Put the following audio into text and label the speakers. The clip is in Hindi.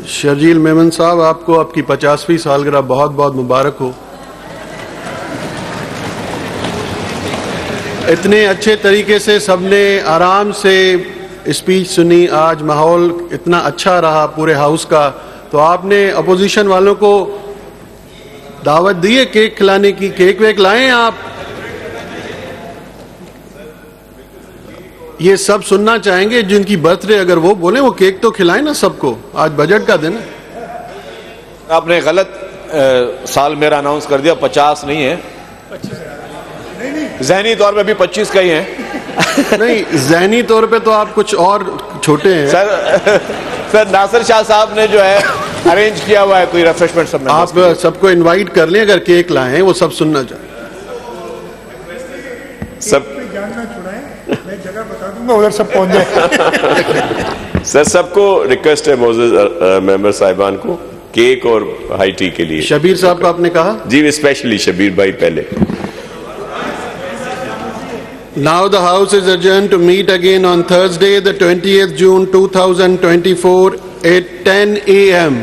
Speaker 1: शर्जील मेमन साहब, आपको आपकी 50वीं सालगिरह बहुत बहुत मुबारक हो। इतने अच्छे तरीके से सबने आराम से स्पीच सुनी, आज माहौल इतना अच्छा रहा पूरे हाउस का, तो आपने अपोजिशन वालों को दावत दी है केक खिलाने की? केक वेक लाएं आप? ये सब सुनना चाहेंगे जिनकी बर्थडे, अगर वो बोले वो केक तो खिलाएं ना सबको, आज बजट का दिन है।
Speaker 2: आपने गलत साल मेरा अनाउंस कर दिया, 50 नहीं है, ज़हनी तौर पे भी 25 का ही है।
Speaker 1: नहीं, ज़हनी तौर पे तो आप कुछ और छोटे हैं
Speaker 2: सर नासिर शाह साहब ने जो है अरेंज किया हुआ है कोई रिफ्रेशमेंट सब।
Speaker 1: आप सबको इनवाइट कर लें, अगर केक लाएं वो सब सुनना चाहें।
Speaker 2: सब
Speaker 3: जानना छुड़ाएं, मैं जगह बता दूंगा, उधर सब पहुंच जाए।
Speaker 4: सर सबको रिक्वेस्ट है मोअज़्ज़ज़ मेंबर साहिबान को केक और हाई टी के लिए।
Speaker 1: शबीर साहब को आपने कहा?
Speaker 4: जी, स्पेशली शबीर भाई पहले।
Speaker 1: Now the House is adjourned to meet again on Thursday, the 20th June 2024 at 10 a.m.